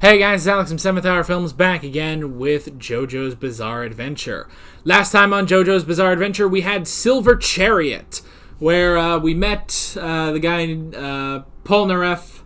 Hey guys, it's Alex from 7th Hour Films back again with JoJo's Bizarre Adventure. Last time on JoJo's Bizarre Adventure, we had Silver Chariot, where we met the guy Polnareff,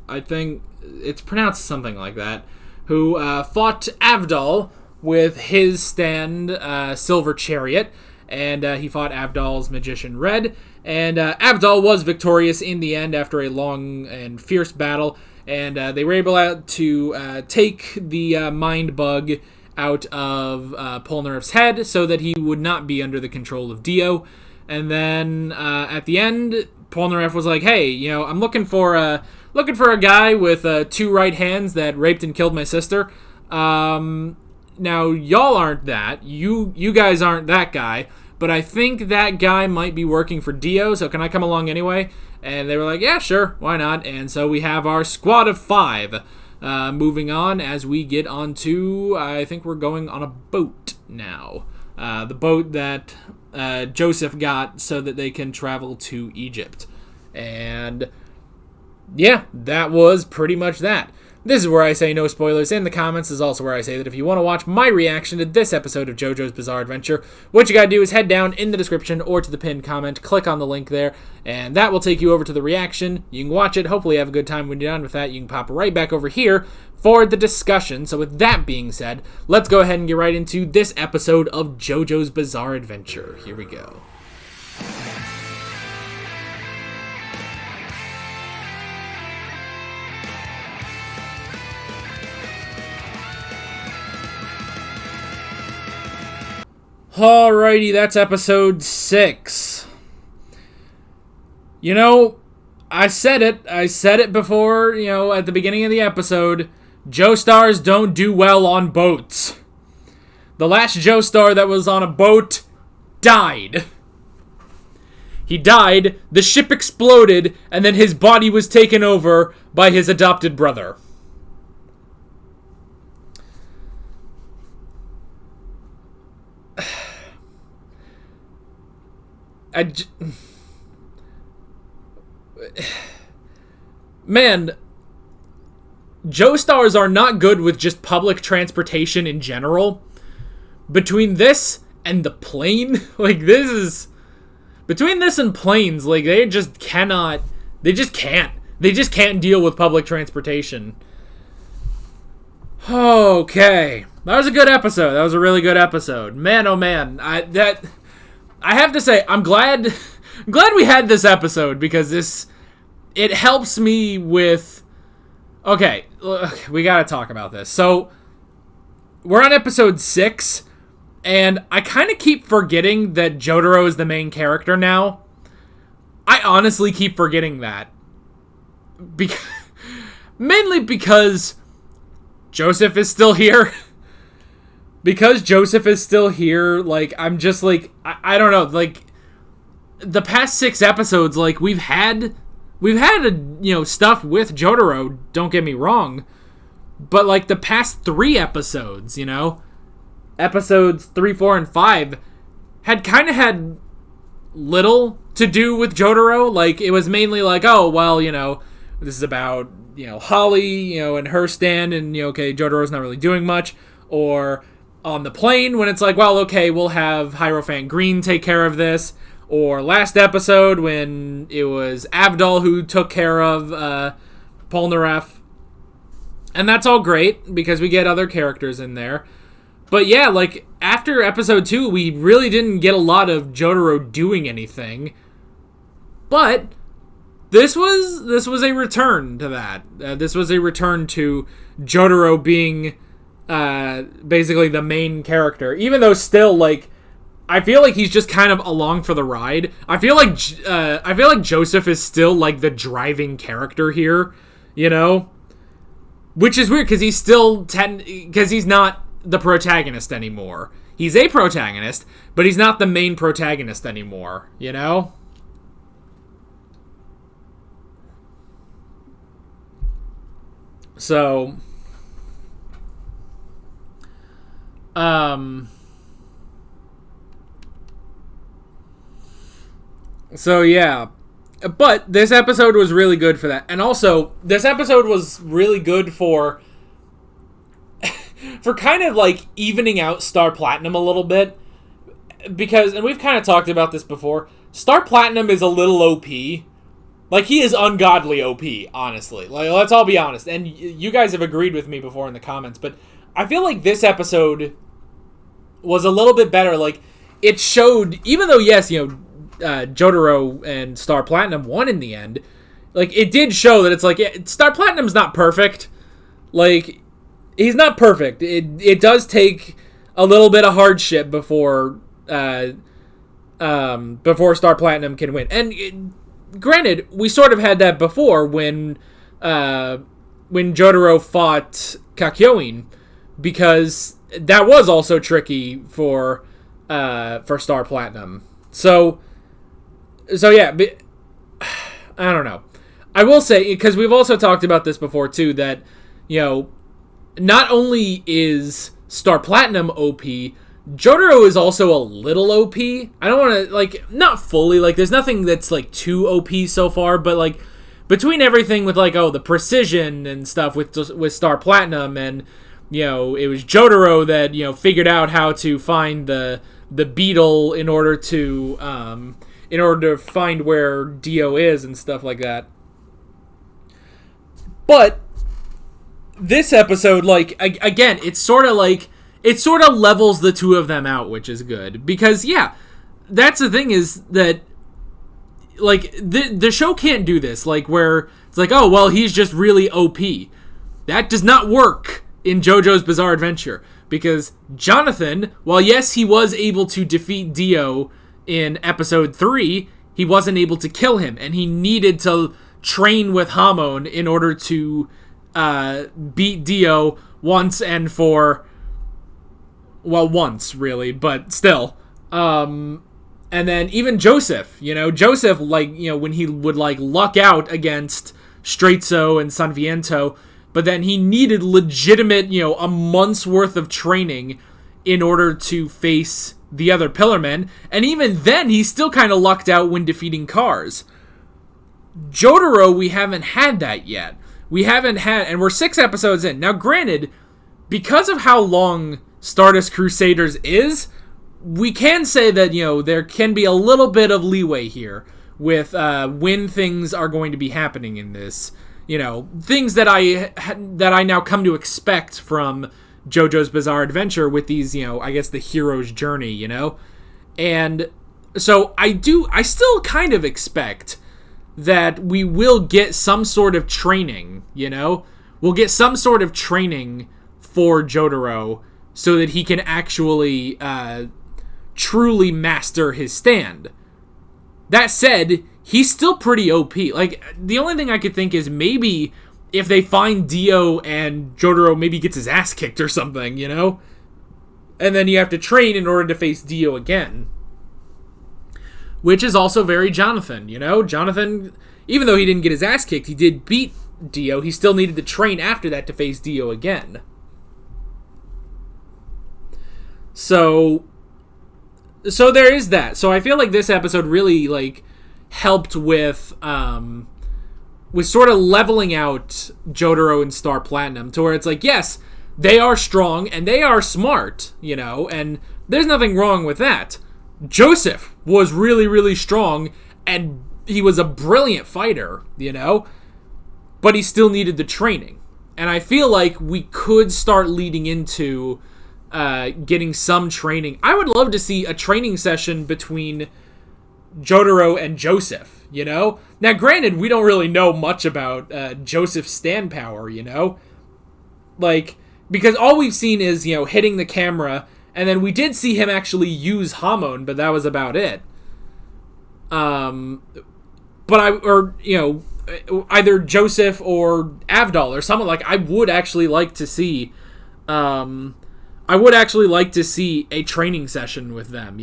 I think it's pronounced something like that, who fought Avdol with his stand, Silver Chariot, and he fought Avdol's Magician Red, and Avdol was victorious in the end after a long and fierce battle. And they were able to take the mind bug out of Polnareff's head so that he would not be under the control of Dio. And then at the end, Polnareff was like, "Hey, I'm looking for a guy with 2 right hands that raped and killed my sister. Now y'all aren't that. You guys aren't that guy. But I think that guy might be working for Dio. So can I come along anyway?" And they were like, yeah, sure, why not? And so we have our squad of 5 moving on as we get onto, I think we're going on a boat now. The boat that Joseph got so that they can travel to Egypt. And yeah, that was pretty much that. This is where I say no spoilers. In the comments is also where I say that if you want to watch my reaction to this episode of JoJo's Bizarre Adventure, what you gotta do is head down in the description or to the pinned comment, click on the link there, and that will take you over to the reaction. You can watch it, hopefully have a good time. When you're done with that, you can pop right back over here for the discussion. So with that being said, let's go ahead and get right into this episode of JoJo's Bizarre Adventure. Here we go. Alrighty, that's episode 6. I said it before, at the beginning of the episode. Joestars don't do well on boats. The last Joestar that was on a boat died. He died, the ship exploded, and then his body was taken over by his adopted brother. Man, Joestars are not good with just public transportation in general. Between this and the plane, between this and planes, they just can't deal with public transportation. Okay, that was a good episode. That was a really good episode. Man, oh man, I have to say, I'm glad we had this episode because it helps me with. Okay, look, we gotta talk about this. So we're on episode 6, and I kind of keep forgetting that Jotaro is the main character now. I honestly keep forgetting that, mainly because Joseph is still here. Because Joseph is still here, I'm just, I don't know, the past 6 episodes, we've had stuff with Jotaro, don't get me wrong, but, the past 3 episodes, episodes 3, 4, and 5, had little to do with Jotaro. It was mainly oh, well, this is about, Holly, and her stand, and, okay, Jotaro's not really doing much, or on the plane when it's well, okay, we'll have Hierophant Green take care of this, or last episode when it was Avdol who took care of Polnareff, and that's all great because we get other characters in there. But yeah, after episode 2, we really didn't get a lot of Jotaro doing anything, but this was a return to that. This was a return to Jotaro being basically the main character, even though still I feel like he's just kind of along for the ride. I feel like Joseph is still the driving character here, which is weird because he's still because he's not the protagonist anymore. He's a protagonist, but he's not the main protagonist anymore, So So yeah, But this episode was really good for that. And also, this episode was really good for kind of like evening out Star Platinum a little bit. Because, and we've kind of talked about this before, Star Platinum is a little OP. Like, he is ungodly OP, honestly. Like, let's all be honest. And you guys have agreed with me before in the comments, but I feel like this episode was a little bit better. Like, it showed, even though, yes, Jotaro and Star Platinum won in the end, like, it did show that it's like, Star Platinum's not perfect. Like, he's not perfect. It does take a little bit of hardship before Star Platinum can win. And granted, we sort of had that before when Jotaro fought Kakyoin, because that was also tricky for Star Platinum. So yeah, I don't know. I will say, because we've also talked about this before too, that not only is Star Platinum OP, Jotaro is also a little OP. I don't want to, like, not fully, like, there's nothing that's, like, too OP so far, but, like, between everything with, like, the precision and stuff with Star Platinum, and, it was Jotaro that, figured out how to find the beetle in order to find where Dio is and stuff like that. But this episode, like, again, it sort of levels the two of them out, which is good. Because, yeah, that's the thing, is that, like, the show can't do this, like, where it's like, oh, well, he's just really OP. That does not work in JoJo's Bizarre Adventure. Because Jonathan, while yes, he was able to defeat Dio in episode 3, he wasn't able to kill him. And he needed to train with Hamon in order to beat Dio once and for... well, once, really, but still. And then even Joseph, Joseph, like, when he would, like, luck out against Straizo and Sanviento, but then he needed legitimate, a month's worth of training in order to face the other Pillarmen, and even then, he still kind of lucked out when defeating Cars. Jotaro, we haven't had that yet. We haven't had, and we're 6 episodes in. Now, granted, because of how long Stardust Crusaders is, we can say that, there can be a little bit of leeway here with when things are going to be happening in this. Things that I now come to expect from JoJo's Bizarre Adventure with these, I guess the hero's journey, And so I still kind of expect that we will get some sort of training, We'll get some sort of training for Jotaro, so that he can actually truly master his stand. That said, he's still pretty OP. Like, the only thing I could think is maybe if they find Dio and Jotaro maybe gets his ass kicked or something, And then you have to train in order to face Dio again. Which is also very Jonathan, Jonathan, even though he didn't get his ass kicked, he did beat Dio. He still needed to train after that to face Dio again. So there is that. So I feel like this episode really, like, helped with sort of leveling out Jotaro and Star Platinum to where it's like, yes, they are strong and they are smart, and there's nothing wrong with that. Joseph was really, really strong and he was a brilliant fighter, but he still needed the training. And I feel like we could start leading into getting some training. I would love to see a training session between Jotaro and Joseph, Now, granted, we don't really know much about Joseph's stand power, Like, because all we've seen is, hitting the camera, and then we did see him actually use Hamon, but that was about it. Either Joseph or Avdol or someone, like, I would actually like to see a training session with them,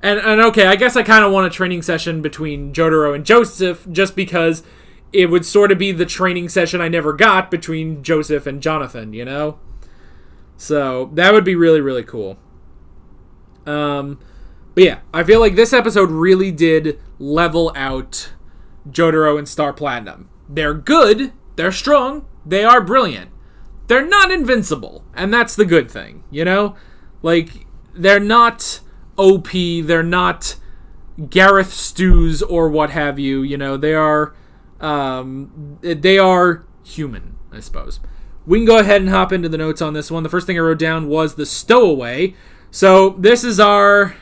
And okay, I guess I kind of want a training session between Jotaro and Joseph, just because it would sort of be the training session I never got between Joseph and Jonathan, So that would be really, really cool. But yeah, I feel like this episode really did level out Jotaro and Star Platinum. They're good, they're strong, they are brilliant. They're not invincible, and that's the good thing, you know? Like, they're not OP, they're not Gareth Stews or what have you, you know? They are human, I suppose. We can go ahead and hop into the notes on this one. The first thing I wrote down was the stowaway. So, this is I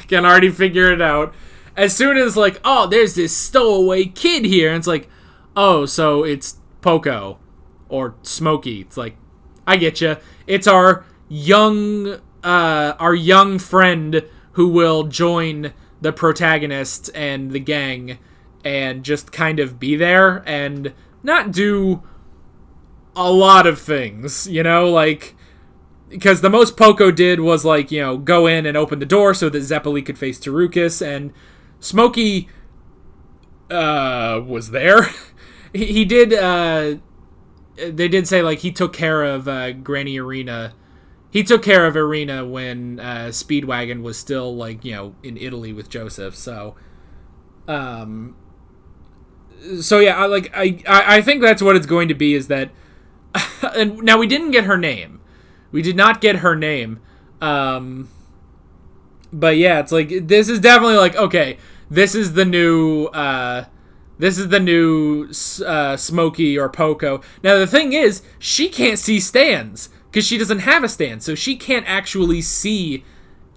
can already figure it out. As soon as, like, oh, there's this stowaway kid here, and it's like, oh, so it's Poco or Smokey. It's like, I get you. It's our young friend who will join the protagonist and the gang and just kind of be there and not do a lot of things, you know, like, because the most Poco did was, like, you know, go in and open the door so that Zeppeli could face Tarukas, and Smokey was there. he did, they did say, like, he took care of Granny Arena. He took care of Arena when Speedwagon was still, like, you know, in Italy with Joseph, so yeah, I think that's what it's going to be, is that, and now we didn't get her name. We did not get her name. But yeah, it's like, this is definitely like, okay, this is the new Smokey or Poco. Now the thing is, she can't see stands because she doesn't have a stand, so she can't actually see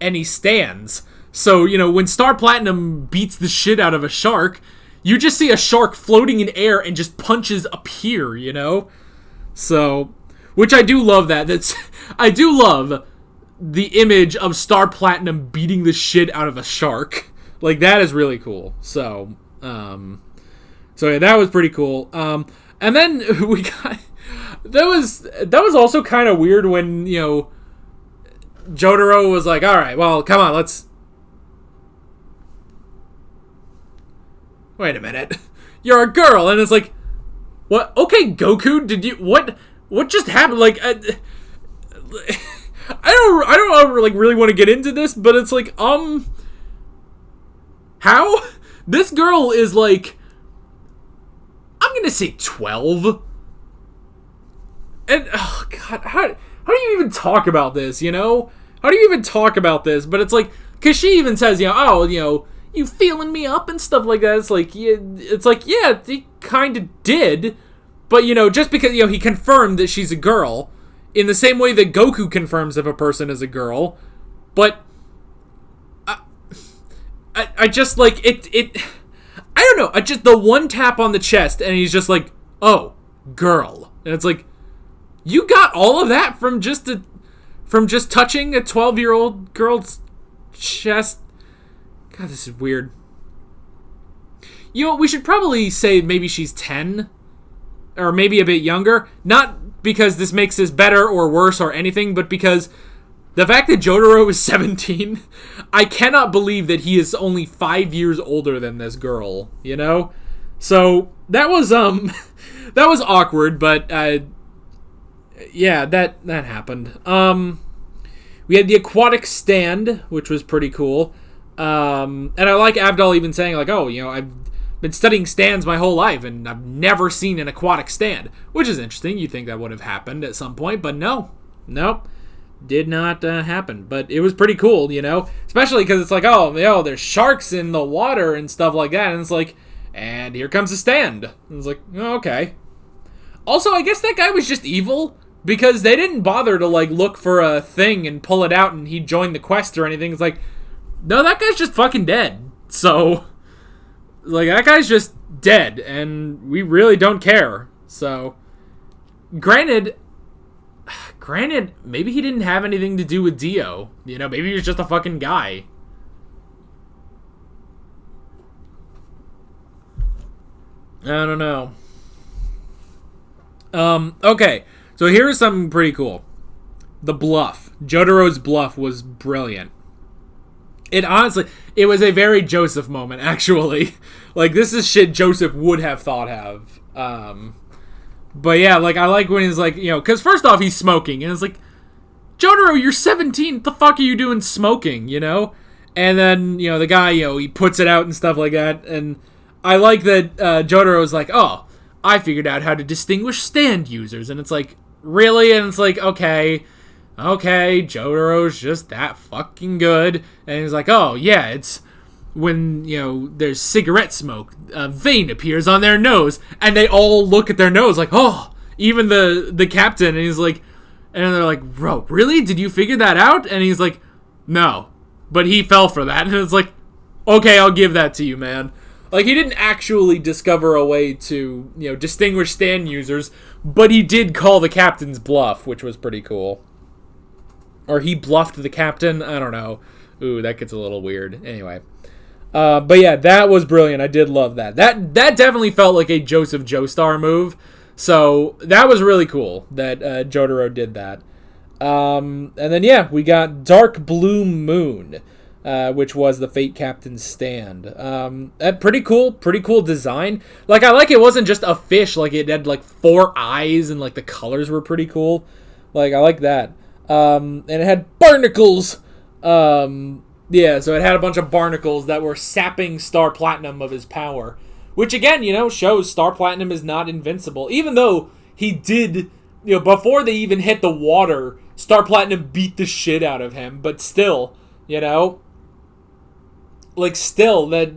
any stands. So, you know, when Star Platinum beats the shit out of a shark, you just see a shark floating in air and just punches appear, you know? So, which I do love that. I do love the image of Star Platinum beating the shit out of a shark. Like, that is really cool. So yeah, that was pretty cool. And then we got, that was also kind of weird when, you know, Jotaro was like, all right, well, come on, let's, wait a minute, you're a girl, and it's like, what? Okay, Goku, did you, what just happened? Like, I don't like really want to get into this, but it's like, how? This girl is like, I'm gonna say 12. And, oh god, how do you even talk about this, you know? How do you even talk about this? But it's like, because she even says, you know, oh, you know, you feeling me up and stuff like that. It's like, yeah, he kind of did. But, you know, just because, you know, he confirmed that she's a girl, in the same way that Goku confirms if a person is a girl. But I just, like, it I don't know, I just, the one tap on the chest, and he's just like, oh, girl. And it's like, you got all of that from just touching a 12-year-old girl's chest? God, this is weird. You know, we should probably say maybe she's 10, or maybe a bit younger. Not because this makes this better or worse or anything, but because the fact that Jotaro is 17, I cannot believe that he is only 5 years older than this girl, you know? So, that was, that was awkward, but, yeah, that happened. We had the aquatic stand, which was pretty cool. And I like Avdol even saying, like, oh, you know, I've been studying stands my whole life, and I've never seen an aquatic stand, which is interesting. You'd think that would have happened at some point, but nope, did not happen. But it was pretty cool, you know, especially because it's like, oh, you know, there's sharks in the water and stuff like that, and it's like, and here comes a stand. And it's like, oh, okay. Also, I guess that guy was just evil, because they didn't bother to, like, look for a thing and pull it out and he joined the quest or anything. It's like, no, that guy's just fucking dead. So, like, that guy's just dead, and we really don't care. So, granted, maybe he didn't have anything to do with Dio. You know, maybe he was just a fucking guy. I don't know. Okay. So here's something pretty cool. The bluff. Jotaro's bluff was brilliant. It was a very Joseph moment, actually. Like, this is shit Joseph would have thought of. But yeah, like, I like when he's like, you know, because first off, he's smoking, and it's like, Jotaro, you're 17, what the fuck are you doing smoking, you know? And then, you know, the guy, you know, he puts it out and stuff like that, and I like that Jotaro's like, oh, I figured out how to distinguish stand users. And it's like, really? And it's like, okay, Jotaro's just that fucking good. And he's like, oh, yeah, it's when, there's cigarette smoke, a vein appears on their nose. And they all look at their nose like, oh, even the captain. And he's like, and they're like, bro, really? Did you figure that out? And he's like, no. But he fell for that. And it's like, okay, I'll give that to you, man. Like, he didn't actually discover a way to, distinguish stand users, but he did call the captain's bluff, which was pretty cool. Or he bluffed the captain? I don't know. Ooh, that gets a little weird. Anyway. But yeah, that was brilliant. I did love that. That definitely felt like a Joseph Joestar move. So, that was really cool that Jotaro did that. And then, yeah, we got Dark Blue Moon, which was the Fate Captain's stand. Pretty cool design. Like, I like it wasn't just a fish, like it had like 4 eyes and like the colors were pretty cool. Like, I like that. And it had barnacles. Yeah, so it had a bunch of barnacles that were sapping Star Platinum of his power. Which, again, shows Star Platinum is not invincible. Even though he did, before they even hit the water, Star Platinum beat the shit out of him. But still, like, still, that,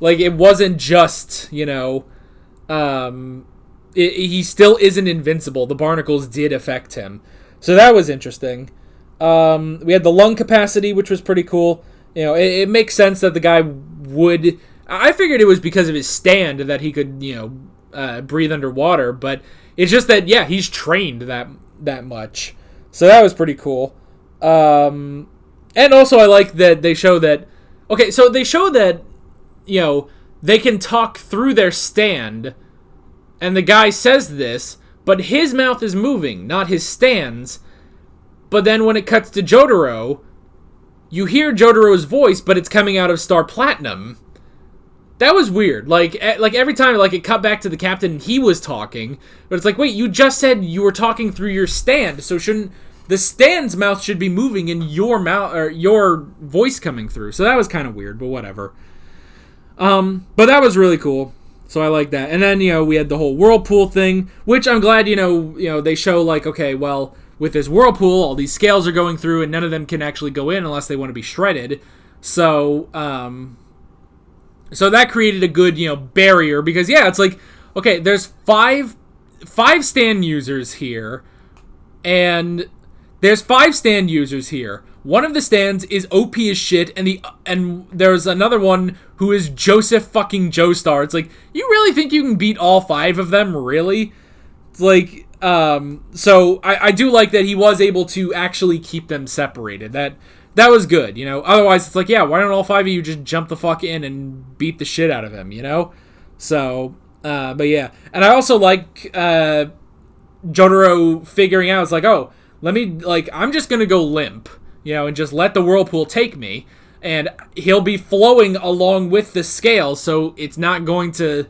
like, it wasn't just, he still isn't invincible. The barnacles did affect him. So that was interesting. We had the lung capacity, which was pretty cool. It makes sense that the guy would... I figured it was because of his stand that he could, breathe underwater, but it's just that, yeah, he's trained that much. So that was pretty cool. And also I like that they show that... Okay, so they show that, they can talk through their stand, and the guy says this, but his mouth is moving, not his stand's. But then when it cuts to Jotaro, you hear Jotaro's voice, but it's coming out of Star Platinum. That was weird. Like every time, like, it cut back to the captain and he was talking, but it's like, wait, you just said you were talking through your stand, so shouldn't the stand's mouth should be moving and your mouth or your voice coming through? So that was kind of weird, but whatever. But that was really cool. So I like that. And then, we had the whole whirlpool thing, which I'm glad, they show, like, okay, well, with this whirlpool, all these scales are going through and none of them can actually go in unless they want to be shredded. So, so that created a good, barrier because, yeah, it's like, okay, there's five stand users here, and there's 5 stand users here. One of the stands is OP as shit, and there's another one who is Joseph fucking Joestar. It's like, you really think you can beat all 5 of them? Really? It's like, so I do like that he was able to actually keep them separated. That was good, Otherwise, it's like, yeah, why don't all 5 of you just jump the fuck in and beat the shit out of him, So, but yeah. And I also like Jotaro figuring out, it's like, oh, I'm just gonna go limp, and just let the whirlpool take me. And he'll be flowing along with the scale, so it's not going to...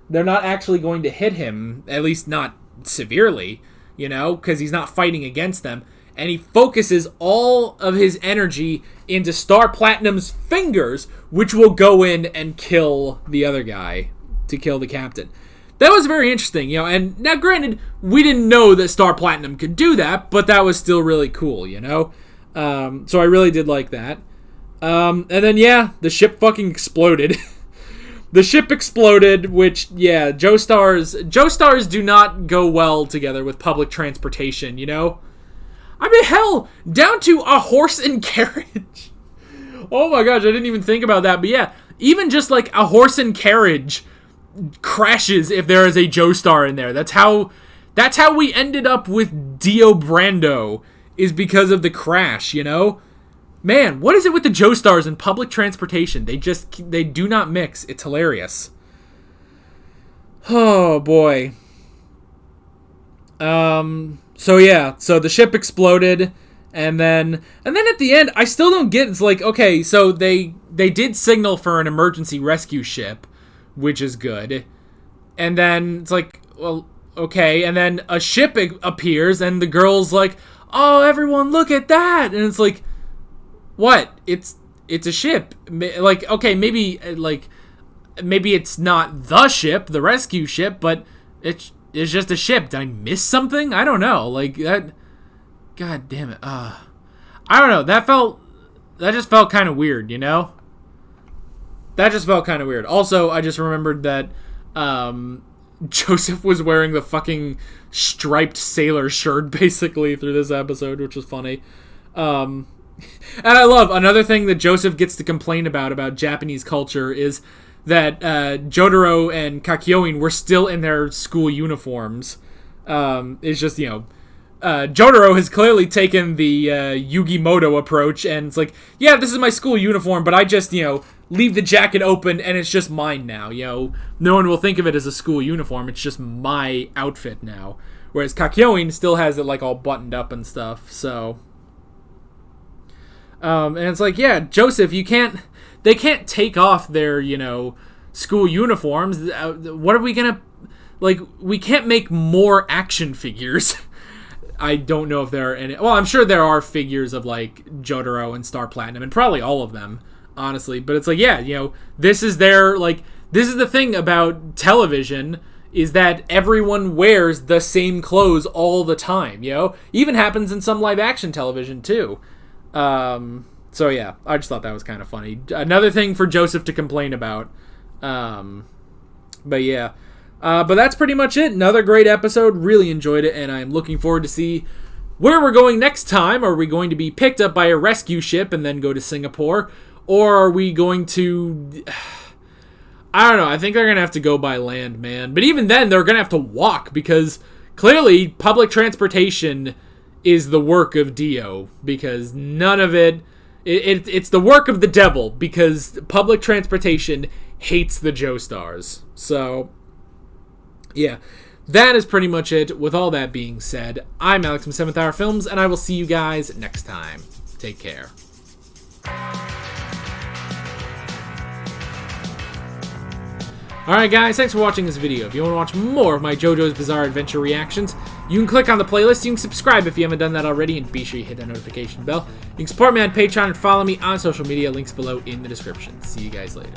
They're not actually going to hit him, at least not severely, because he's not fighting against them. And he focuses all of his energy into Star Platinum's fingers, which will go in and kill the other guy, to kill the captain. That was very interesting, and now granted, we didn't know that Star Platinum could do that, but that was still really cool, so I really did like that. And then, yeah, the ship fucking exploded. The ship exploded, which, yeah, Joestars do not go well together with public transportation, I mean, hell, down to a horse and carriage. Oh my gosh, I didn't even think about that. But yeah, even just like a horse and carriage crashes if there is a Joestar in there. That's how we ended up with Dio Brando, is because of the crash, Man, what is it with the Joestars in public transportation? They do not mix. It's hilarious. Oh boy. So yeah, so the ship exploded, and then at the end, I still don't get, it's like, okay, so they did signal for an emergency rescue ship, which is good, and then it's like, well, okay, and then a ship appears, and the girl's like, oh, everyone, look at that, and it's like, what? It's a ship. Like, okay, maybe, like, maybe it's not the ship, the rescue ship, but it's just a ship. Did I miss something? I don't know. Like, that... God damn it. I don't know. That just felt kind of weird, you know? That just felt kind of weird. Also, I just remembered that Joseph was wearing the fucking striped sailor shirt, basically, through this episode, which was funny. And I love, another thing that Joseph gets to complain about Japanese culture is that Jotaro and Kakyoin were still in their school uniforms. It's just, you know, Jotaro has clearly taken the Yugimoto approach, and it's like, yeah, this is my school uniform, but I just, you know, leave the jacket open, and it's just mine now, you know. No one will think of it as a school uniform, it's just my outfit now. Whereas Kakyoin still has it, like, all buttoned up and stuff, so... and it's like, yeah, Joseph, they can't take off their, you know, school uniforms. What are we gonna, like, we can't make more action figures. I don't know if there are any, well, I'm sure there are figures of, like, Jotaro and Star Platinum, and probably all of them, honestly, but it's like, yeah, you know, this is their, like, this is the thing about television, is that everyone wears the same clothes all the time, you know? Even happens in some live-action television, too. So yeah, I just thought that was kind of funny. Another thing for Joseph to complain about. But yeah. But that's pretty much it. Another great episode. Really enjoyed it, and I'm looking forward to see where we're going next time. Are we going to be picked up by a rescue ship and then go to Singapore? Or are we going to... I don't know. I think they're going to have to go by land, man. But even then, they're going to have to walk, because clearly public transportation is the work of Dio, because none of it... It's the work of the devil, because public transportation hates the Joestars. So, yeah. That is pretty much it. With all that being said, I'm Alex from 7th Hour Films, and I will see you guys next time. Take care. Alright guys, thanks for watching this video. If you want to watch more of my JoJo's Bizarre Adventure reactions, you can click on the playlist, you can subscribe if you haven't done that already, and be sure you hit that notification bell. You can support me on Patreon and follow me on social media, links below in the description. See you guys later.